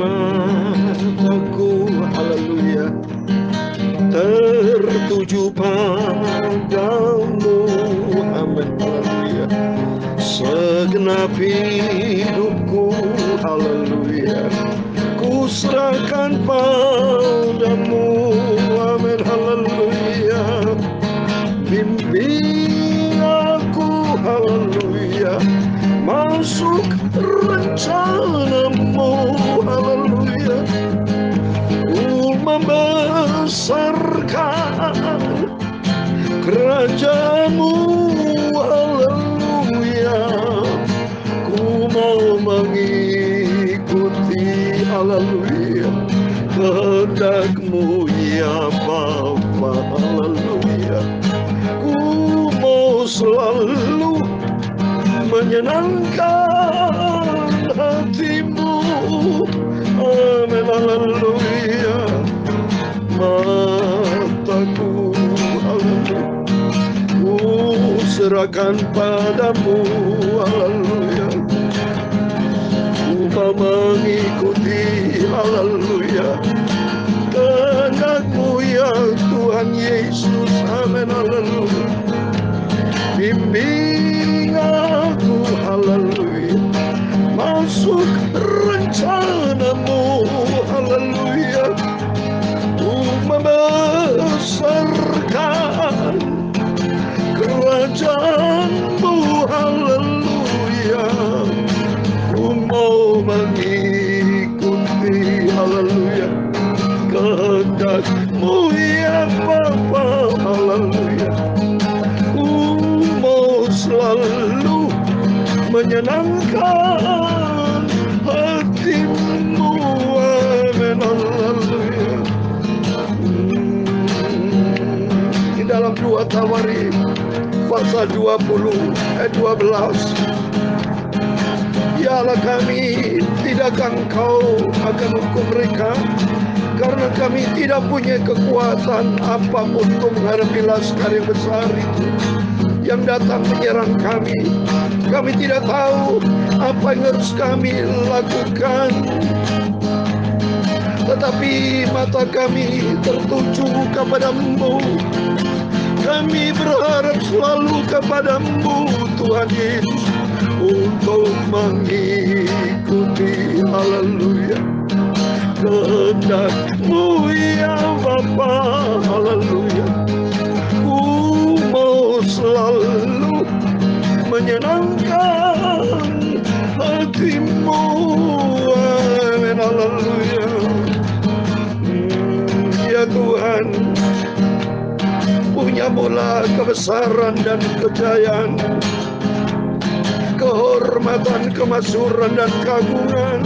Mataku, haleluya, tertuju padamu, amin, haleluya. Segenap hidupku, haleluya, ku serahkan padamu, amin, haleluya. Bimbing aku, haleluya, masuk rencanamu, haleluya. Ku membesarkan kerajaanmu, haleluya. Ku mau mengikuti, haleluya, kehendak-Mu ya Bapa, haleluya. Ku mau selalu menyenangkan hati-Mu, amin, haleluya. Mataku, haleluya, ku serahkan padamu, haleluya. Ku mau mengikuti, haleluya, kehendak-Mu ya Tuhan Yesus, amin, haleluya. Bimbing aku, haleluya, masuk rencana-Mu, haleluya. Ku membesarkan kerajaan-Mu, haleluya. Ku mau mengikuti, haleluya, kehendak-Mu ya Bapa, haleluya. Ku mau selalu menyenangkan hati-Mu, amin, haleluya. Di dalam 2 Tawarik pasal 20 ayat 12, ya Allah kami, tidakkah Engkau akan hukum mereka? Karena kami tidak punya kekuatan apapun untuk menghadapi laskar yang besar itu yang datang menyerang kami. Kami tidak tahu apa yang harus kami lakukan, tetapi mata kami tertuju kepada-Mu. Kami berharap selalu kepada-Mu, Tuhan Yesus, untuk mengikuti, haleluya, kehendak-Mu ya Bapa, haleluya. Ku mau selalu menyenangkan hati-Mu, amin, haleluya. Ya Tuhan, punya-Mulah kebesaran dan kejayaan, kehormatan, kemasyhuran dan keagungan.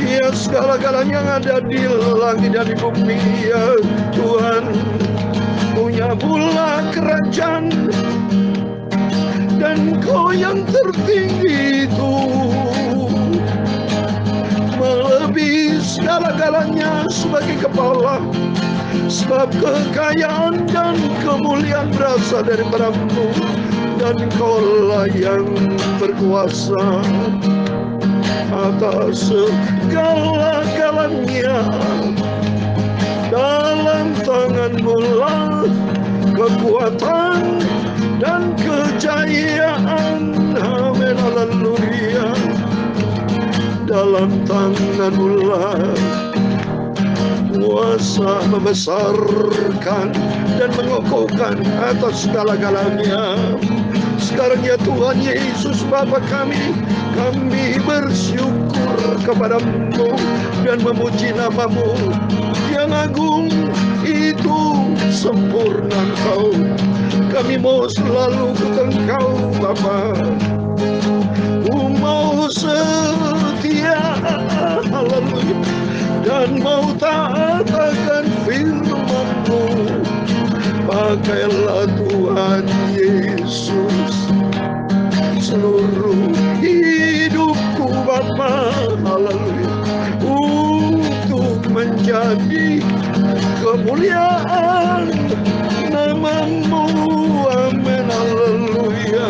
Ya segala-galanya yang ada di langit dan di bumi, ya Tuhan, punya-Mulah kerajaan, dan Kau yang tertinggi itu melebihi segala-galanya sebagai kepala. Sebab kekayaan dan kemuliaan berasal daripada-Mu, dan Kau-lah yang berkuasa atas segala-galanya. Dalam tangan-Mu-lah kekuatan dan kejayaan, amin, haleluya. Dalam tangan-Mu-lah kuasa membesarkan dan mengokohkan atas segala-galanya. Sekarang ya Tuhan Yesus Bapa kami bersyukur kepada-Mu dan memuji nama-Mu yang agung, itu sempurna Engkau. Kami mau selalu ikut Engkau Bapa. Ku mau setia, haleluya, dan mau taat akan firman-Mu. Pakailah Tuhan Yesus seluruh hidupku Bapa, haleluya, untuk menjadi kemuliaan nama-Mu, amin, haleluya.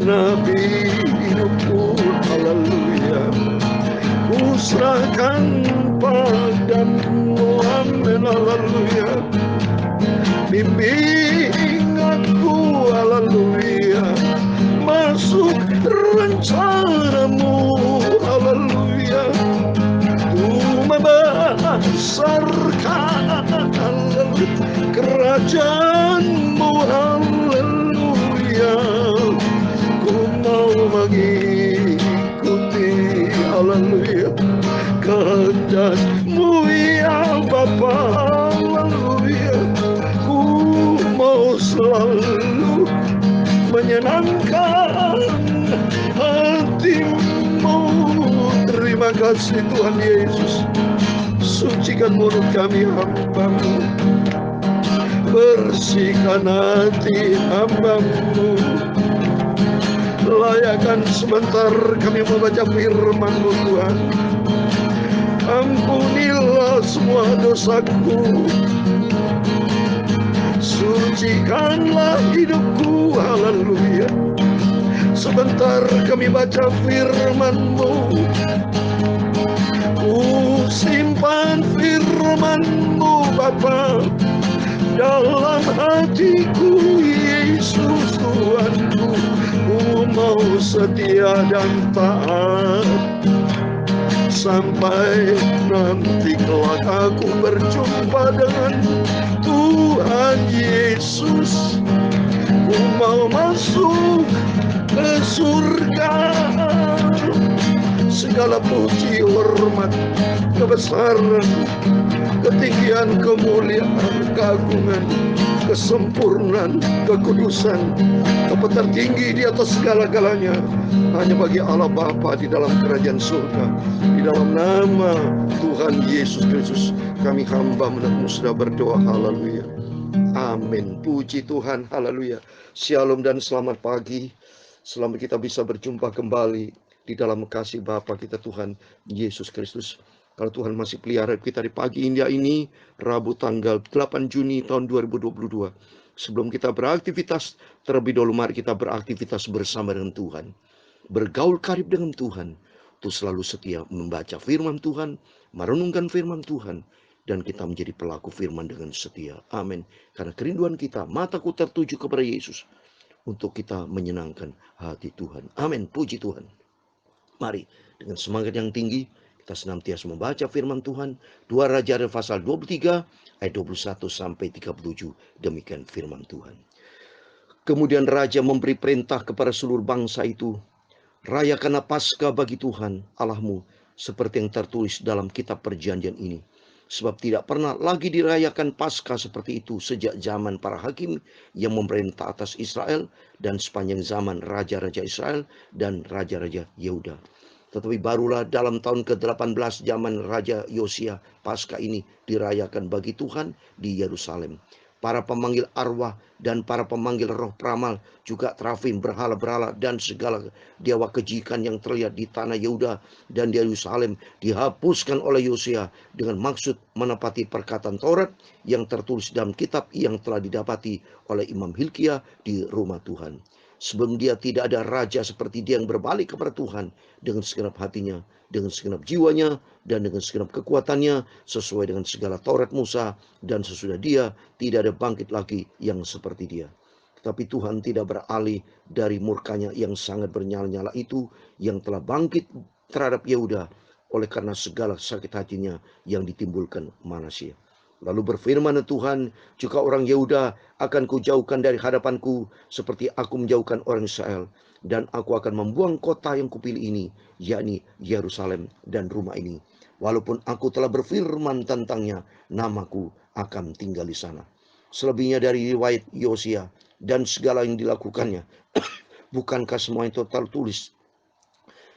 genapi hidupku, haleluya. Ku serahkan padamu, amin, haleluya. Bimbing aku, haleluya, masuk rencanamu, haleluya. Ku membesarkan kerajaanmu, haleluya. Ku mau mengikuti, haleluya, kehendakmu ya Bapa, haleluya. Ku mau selalu menyenangkan hatimu. Terima kasih Tuhan Yesus. Sucikan mulut kami hamba-Mu, bersihkan hati hamba-Mu. Layakan sebentar kami membaca firman-Mu Tuhan. Ampunilah semua dosaku, sucikanlah hidupku, haleluya. Sebentar kami baca firman-Mu. Ku simpan firman-Mu Bapa dalam hatiku, Yesus Tuhanku. Ku mau setia dan taat sampai nanti kelak aku berjumpa dengan Tuhan Yesus. Ku mau masuk ke surga. Segala puji, hormat, kebesaran, ketinggian, kemuliaan, keagungan, kesempurnaan, kekudusan, tertinggi di atas segala-galanya hanya bagi Allah Bapa di dalam kerajaan surga. Di dalam nama Tuhan Yesus Kristus kami hamba menatmu sudah berdoa, haleluya, amin. Puji Tuhan, haleluya. Shalom dan selamat pagi. Selamat kita bisa berjumpa kembali di dalam kasih Bapa kita Tuhan Yesus Kristus. Kalau Tuhan masih pelihara kita di pagi India ini, Rabu tanggal 8 Juni tahun 2022. Sebelum kita beraktivitas, terlebih dahulu mari kita beraktivitas bersama dengan Tuhan. Bergaul karib dengan Tuhan. Untuk selalu setia membaca firman Tuhan, merenungkan firman Tuhan, dan kita menjadi pelaku firman dengan setia. Amin. Karena kerinduan kita, mataku tertuju kepada Yesus, untuk kita menyenangkan hati Tuhan. Amin. Puji Tuhan. Mari dengan semangat yang tinggi kita senantiasa membaca firman Tuhan. 2 Raja pasal 23 ayat 21 sampai 37. Demikian firman Tuhan. Kemudian raja memberi perintah kepada seluruh bangsa itu, rayakanlah Paskah bagi Tuhan Allahmu seperti yang tertulis dalam kitab perjanjian ini. Sebab tidak pernah lagi dirayakan Paskah seperti itu sejak zaman para hakim yang memerintah atas Israel dan sepanjang zaman raja-raja Israel dan raja-raja Yehuda. Tetapi barulah dalam tahun ke-18 zaman Raja Yosia, Paskah ini dirayakan bagi Tuhan di Yerusalem. Para pemanggil arwah dan para pemanggil roh peramal, juga terafim, berhala-berhala, dan segala dewa kejikan yang terlihat di tanah Yehuda dan di Yerusalem dihapuskan oleh Yosia dengan maksud menepati perkataan Taurat yang tertulis dalam kitab yang telah didapati oleh Imam Hilkiah di rumah Tuhan. Sebelum dia tidak ada raja seperti dia yang berbalik kepada Tuhan dengan segenap hatinya, dengan segenap jiwanya, dan dengan segenap kekuatannya, sesuai dengan segala Taurat Musa, dan sesudah dia tidak ada bangkit lagi yang seperti dia. Tetapi Tuhan tidak beralih dari murkanya yang sangat bernyala-nyala itu, yang telah bangkit terhadap Yehuda, oleh karena segala sakit hatinya yang ditimbulkan Manasya. Lalu berfirman Tuhan, juga orang Yehuda akan kujauhkan dari hadapanku, seperti aku menjauhkan orang Israel. Dan aku akan membuang kota yang kupilih ini, yakni Yerusalem dan rumah ini. Walaupun aku telah berfirman tentangnya, namaku akan tinggal di sana. Selebihnya dari riwayat Yosia dan segala yang dilakukannya, bukankah semua itu tertulis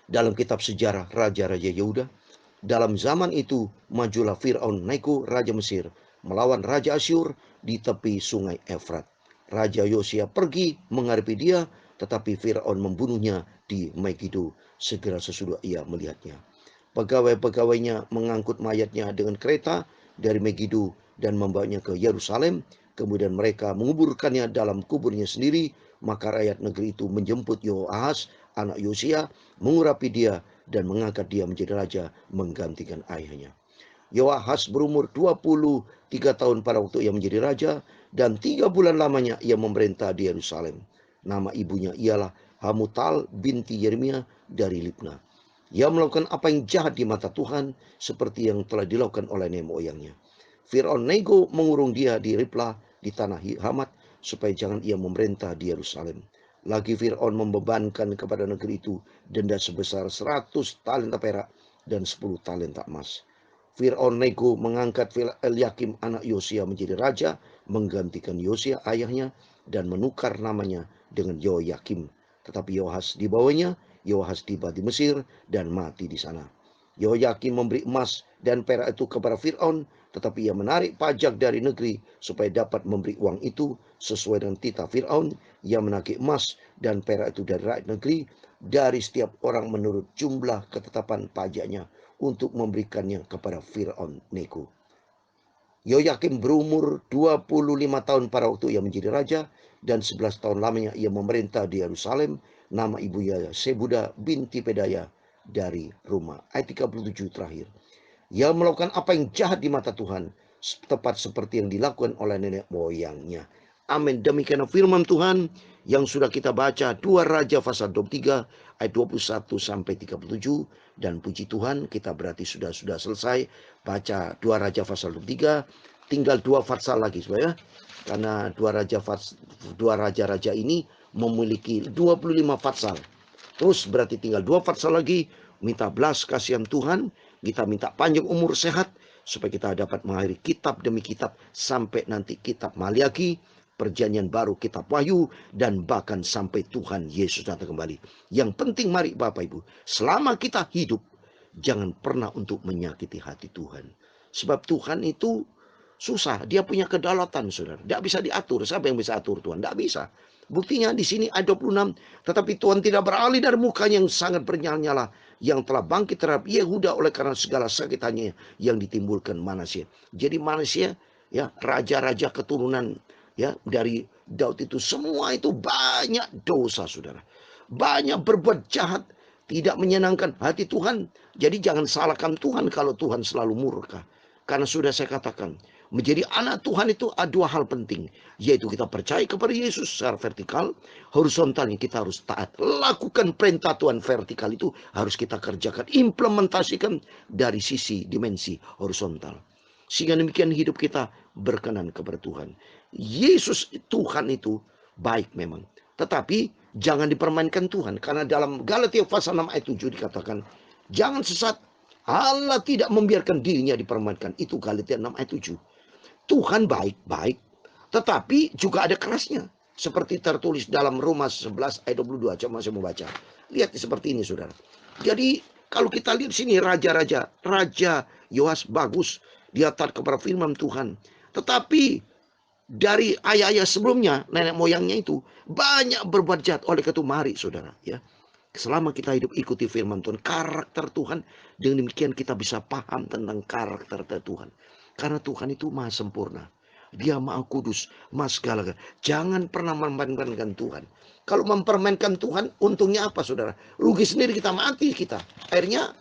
dalam kitab sejarah Raja-Raja Yehuda? Dalam zaman itu, majulah Fir'aun Neko, Raja Mesir, melawan Raja Asyur di tepi sungai Efrat. Raja Yosia pergi menghadapi dia, tetapi Fir'aun membunuhnya di Megiddo segera sesudah ia melihatnya. Pegawai-pegawainya mengangkut mayatnya dengan kereta dari Megiddo dan membawanya ke Yerusalem. Kemudian mereka menguburkannya dalam kuburnya sendiri Maka rakyat negeri itu menjemput Yoahas anak Yosia, mengurapi dia dan mengangkat dia menjadi raja menggantikan ayahnya. Yoahas berumur 23 tahun pada waktu ia menjadi raja, dan 3 bulan lamanya ia memerintah di Yerusalem. Nama ibunya ialah Hamutal binti Yeremia dari Libna. Ia melakukan apa yang jahat di mata Tuhan, seperti yang telah dilakukan oleh nenek moyangnya. Fir'aun nego mengurung dia di Riblah di tanah Hamat, supaya jangan ia memerintah di Yerusalem. Lagi Fir'aun membebankan kepada negeri itu denda sebesar 100 talenta perak dan 10 talenta emas. Fir'aun nego mengangkat Eliakim anak Yosia menjadi raja, menggantikan Yosia ayahnya, dan menukar namanya dengan Yoyakim. Tetapi Yoahas di bawahnya, Yoahas tiba di Mesir dan mati di sana. Yoyakim memberi emas dan perak itu kepada Fir'aun, tetapi ia menarik pajak dari negeri supaya dapat memberi uang itu sesuai dengan titah Fir'aun. Ia menagih emas dan perak itu dari rakyat negeri, dari setiap orang menurut jumlah ketetapan pajaknya, untuk memberikannya kepada Fir'aun nego. Yoyakim berumur 25 tahun pada waktu ia menjadi raja, dan 11 tahun lamanya ia memerintah di Yerusalem. Nama ibunya Sebuda binti Pedaya dari rumah. Ayat 37 terakhir. Ia melakukan apa yang jahat di mata Tuhan, tepat seperti yang dilakukan oleh nenek moyangnya. Amin. Demikian firman Tuhan yang sudah kita baca, 2 Raja pasal 23 ayat 21 sampai 37. Dan puji Tuhan, kita berarti sudah selesai baca 2 Raja pasal 23. Tinggal 2 pasal lagi, Saudara. Karena 2 raja-raja ini memiliki 25 pasal. Terus berarti tinggal 2 pasal lagi. Minta belas kasihan Tuhan, kita minta panjang umur sehat, supaya kita dapat mengakhiri kitab demi kitab sampai nanti kitab Maliaki, perjanjian baru, kitab Wahyu, dan bahkan sampai Tuhan Yesus datang kembali. Yang penting mari Bapak Ibu, selama kita hidup, jangan pernah untuk menyakiti hati Tuhan. Sebab Tuhan itu susah, dia punya kedaulatan, saudara. Tidak bisa diatur. Siapa yang bisa atur Tuhan? Tidak bisa. Buktinya di sini ayat 26. Tetapi Tuhan tidak beralih dari mukanya yang sangat bernyala-nyala, yang telah bangkit terhadap Yehuda oleh karena segala sakitannya yang ditimbulkan Manasye. Jadi Manasye, ya, raja-raja keturunan, ya, dari Daud itu, semua itu banyak dosa, saudara. Banyak berbuat jahat, tidak menyenangkan hati Tuhan. Jadi jangan salahkan Tuhan kalau Tuhan selalu murka. Karena sudah saya katakan, menjadi anak Tuhan itu ada 2 hal penting, yaitu kita percaya kepada Yesus secara vertikal, horizontalnya kita harus taat. Lakukan perintah Tuhan vertikal itu harus kita kerjakan, implementasikan dari sisi dimensi horizontal. Sehingga demikian hidup kita berkenan kepada Tuhan. Yesus Tuhan itu baik memang, tetapi jangan dipermainkan Tuhan. Karena dalam Galatia pasal 6 ayat 7 dikatakan, jangan sesat, Allah tidak membiarkan dirinya dipermainkan. Itu Galatia 6 ayat 7. Tuhan baik-baik, tetapi juga ada kerasnya. Seperti tertulis dalam Roma 11 ayat 22. Coba saya mau baca. Lihat seperti ini, saudara. Jadi kalau kita lihat sini, raja-raja, Raja Yoas bagus, dia taat kepada firman Tuhan. Tetapi dari ayah-ayah sebelumnya, nenek moyangnya itu banyak berbuat jahat. Oleh karena itu mari, saudara, ya, selama kita hidup ikuti firman Tuhan, karakter Tuhan, dengan demikian kita bisa paham tentang karakter Tuhan. Karena Tuhan itu maha sempurna. Dia maha kudus, maha segala. Jangan pernah mempermainkan Tuhan. Kalau mempermainkan Tuhan, untungnya apa, saudara? Rugi sendiri kita, mati kita. Akhirnya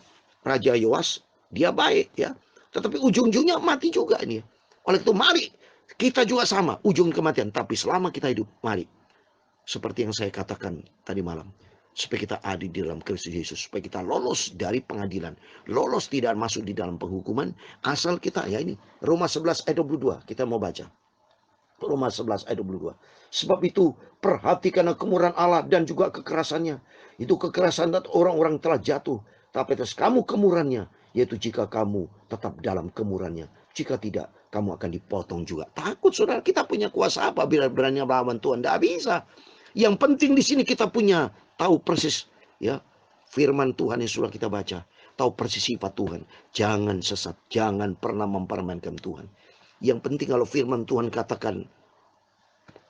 Raja Yoas, dia baik, ya, tetapi ujung-ujungnya mati juga ini. Oleh itu mari, kita juga sama, ujung kematian. Tapi selama kita hidup, mari, seperti yang saya katakan tadi malam, supaya kita ada di dalam Kristus Yesus, supaya kita lolos dari pengadilan, lolos tidak masuk di dalam penghukuman, asal kita, ya ini, Roma 11 ayat 22, kita mau baca. Roma 11 ayat 22. Sebab itu, perhatikanlah kemurahan Allah dan juga kekerasannya. Itu kekerasan orang-orang telah jatuh, tapi atas kamu kemurahannya, yaitu jika kamu tetap dalam kemurahannya. Jika tidak, kamu akan dipotong juga. Takut, saudara, kita punya kuasa apa bila berani melawan Tuhan? Tidak bisa. Yang penting di sini kita punya tahu persis, ya, firman Tuhan yang sudah kita baca, tahu persis sifat Tuhan. Jangan sesat, jangan pernah mempermainkan Tuhan. Yang penting kalau firman Tuhan katakan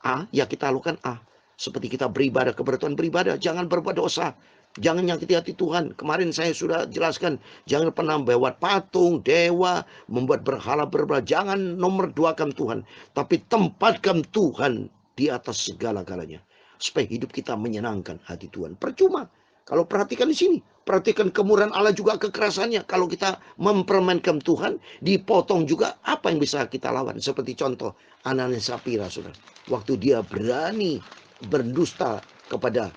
A, ya kita lakukan A. Seperti kita beribadah kepada Tuhan, beribadah, jangan berbuat dosa. Jangan nyakiti hati Tuhan. Kemarin saya sudah jelaskan, jangan pernah membuat patung, dewa, membuat berhala. Jangan nomor 2kan Tuhan, tapi tempatkan Tuhan di atas segala-galanya. supaya hidup kita menyenangkan hati Tuhan. Percuma. Kalau perhatikan di sini, perhatikan kemurahan Allah juga kekerasannya. Kalau kita mempermainkan Tuhan, dipotong juga, apa yang bisa kita lawan? Seperti contoh Ananias Sapira, saudara. Waktu dia berani berdusta kepada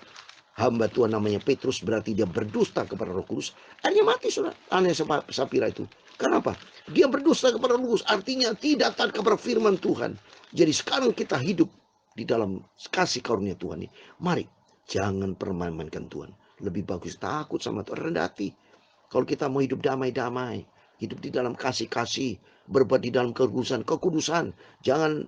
hamba Tuhan namanya Petrus, berarti dia berdusta kepada Roh Kudus. Akhirnya mati, saudara, Ananias Sapira itu. Kenapa? Dia berdusta kepada Roh Kudus, artinya tidak taat kepada firman Tuhan. Jadi sekarang kita hidup di dalam kasih karunia Tuhan ini. Mari, jangan permainkan Tuhan. Lebih bagus takut sama Tuhan, rendah hati. Kalau kita mau hidup damai-damai, hidup di dalam kasih-kasih, berbuat di dalam kekudusan. Jangan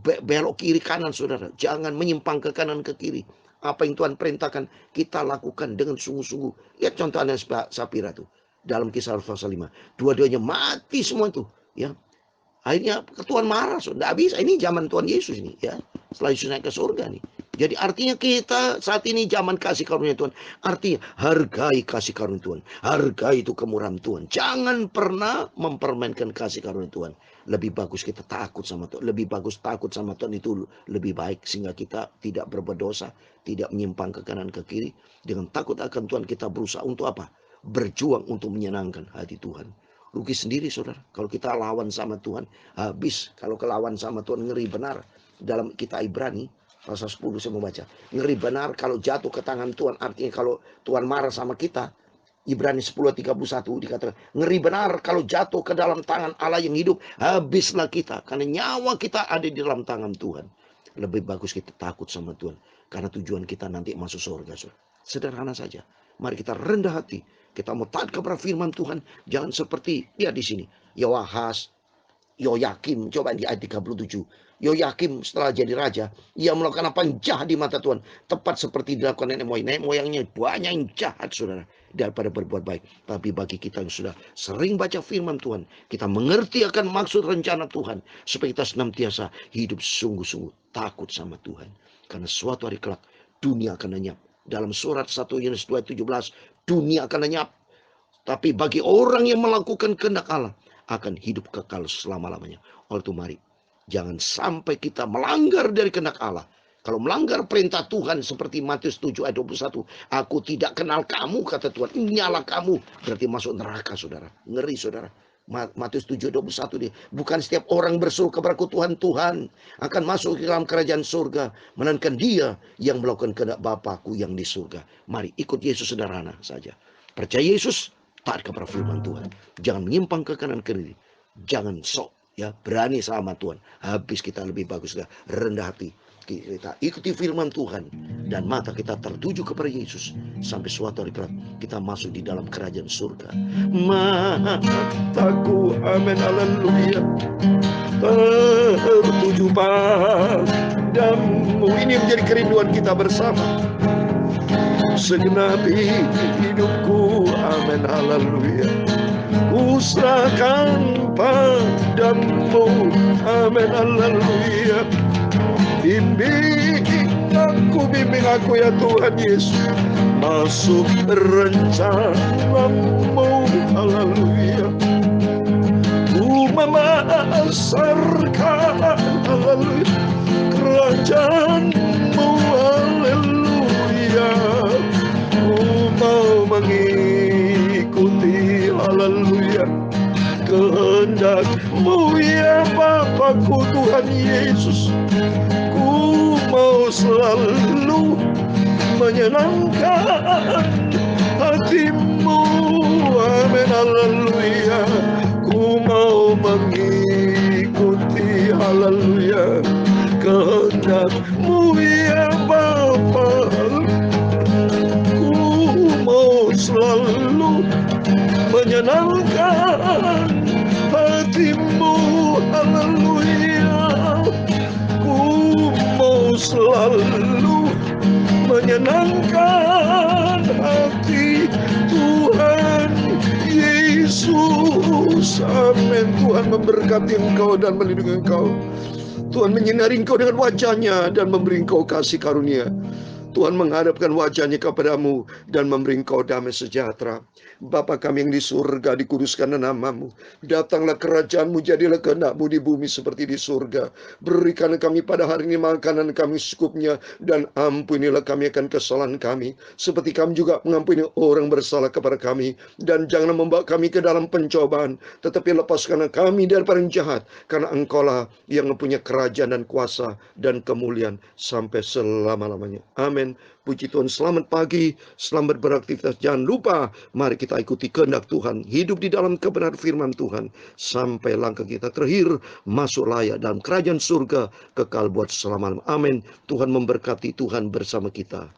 belok kiri kanan, saudara. Jangan menyimpang ke kanan ke kiri. Apa yang Tuhan perintahkan, kita lakukan dengan sungguh-sungguh. Lihat contoh Ananias Sapira tuh. Dalam Kisah pasal 5. Dua-duanya mati semua tuh. Ya. Akhirnya Tuhan marah. Tidak bisa. Ini zaman Tuhan Yesus ini. Ya. Setelah Yesus naik ke surga nih. Jadi artinya kita saat ini zaman kasih karunia Tuhan. Artinya hargai kasih karunia Tuhan. Hargai itu kemurahan Tuhan. Jangan pernah mempermainkan kasih karunia Tuhan. Lebih bagus kita takut sama Tuhan. Lebih bagus takut sama Tuhan itu lebih baik. Sehingga kita tidak berbuat dosa. Tidak menyimpang ke kanan ke kiri. Dengan takut akan Tuhan kita berusaha untuk apa? Berjuang untuk menyenangkan hati Tuhan. Rugi sendiri, saudara. Kalau kita lawan sama Tuhan, habis. Kalau kelawan sama Tuhan, ngeri benar. Dalam kita Ibrani pasal 10 saya mau baca. Ngeri benar kalau jatuh ke tangan Tuhan. Artinya kalau Tuhan marah sama kita. Ibrani 10:31 dikatakan. Ngeri benar kalau jatuh ke dalam tangan Allah yang hidup. Habislah kita. Karena nyawa kita ada di dalam tangan Tuhan. Lebih bagus kita takut sama Tuhan. Karena tujuan kita nanti masuk surga. Sederhana saja. Mari kita rendah hati. Kita mau taat kepada firman Tuhan. Jangan seperti dia di sini. Yoyakim. Coba di ayat 37. Yoyakim setelah jadi raja, ia melakukan apa yang jahat di mata Tuhan, tepat seperti dilakukan nenek moyang. Nenek moyangnya banyak yang jahat, saudara, daripada berbuat baik. Tapi bagi kita yang sudah sering baca firman Tuhan, kita mengerti akan maksud rencana Tuhan, supaya kita senantiasa hidup sungguh-sungguh takut sama Tuhan. Karena suatu hari kelak dunia akan lenyap. Dalam surat 1 Yohanes 2:17, dunia akan lenyap. Tapi bagi orang yang melakukan kehendak Allah akan hidup kekal selama-lamanya. Oleh itu mari, jangan sampai kita melanggar dari kehendak Allah. Kalau melanggar perintah Tuhan seperti Matius 7 ayat 21. Aku tidak kenal kamu, kata Tuhan. Inyalah kamu. Berarti masuk neraka, saudara. Ngeri, saudara. Matius 7 ayat 21 dia. Bukan setiap orang berseru kepadaku Tuhan, Tuhan akan masuk ke dalam kerajaan surga. Melainkan dia yang melakukan kehendak Bapakku yang di surga. Mari ikut Yesus sederhana saja. Percaya Yesus, taat kepada firman Tuhan. Jangan menyimpang ke kanan kiri. Jangan sok. Ya, berani sama Tuhan. Habis kita lebih bagus rendah hati. Kita ikuti firman Tuhan dan mata kita tertuju kepada Yesus sampai suatu hari kelak kita masuk di dalam kerajaan surga. Mataku, amin, haleluya, tertuju padamu. Ini menjadi kerinduan kita bersama. Segenap hidupku, amin, haleluya, ku serahkan padamu, amin, haleluya. Bimbing aku ya Tuhan Yesus, masuk rencanamu, haleluya. Ku memasarkan, haleluya, kerajaanmu, haleluya. Ku mau mengikuti, haleluya, kehendak-Mu ya Bapakku Tuhan Yesus. Ku mau selalu menyenangkan hati-Mu, amin, haleluya. Ku mau mengikuti, haleluya, kehendak-Mu ya Bapa. Ku mau selalu menyenangkan hati-Mu, haleluya. Ku mau selalu menyenangkan hati Tuhan Yesus, amin. Tuhan memberkati engkau dan melindungi engkau. Tuhan menyinari engkau dengan wajah-Nya dan memberi engkau kasih karunia. Tuhan menghadapkan wajahnya kepadamu dan memberi engkau damai sejahtera. Bapa kami yang di surga, dikuduskan namamu. Datanglah kerajaanmu, jadilah kehendak-mu di bumi seperti di surga. Berikan kami pada hari ini makanan kami secukupnya, dan ampunilah kami akan kesalahan kami, seperti kami juga mengampuni orang bersalah kepada kami. Dan janganlah membawa kami ke dalam pencobaan, tetapi lepaskanlah kami daripada yang jahat, karena engkaulah yang mempunyai kerajaan dan kuasa dan kemuliaan sampai selama-lamanya. Amin. Puji Tuhan, selamat pagi, selamat beraktivitas. Jangan lupa, mari kita ikuti kehendak Tuhan, hidup di dalam kebenaran firman Tuhan, sampai langkah kita terakhir, masuk layak dalam kerajaan surga, kekal buat selama-lamanya. Amin. Tuhan memberkati, Tuhan bersama kita.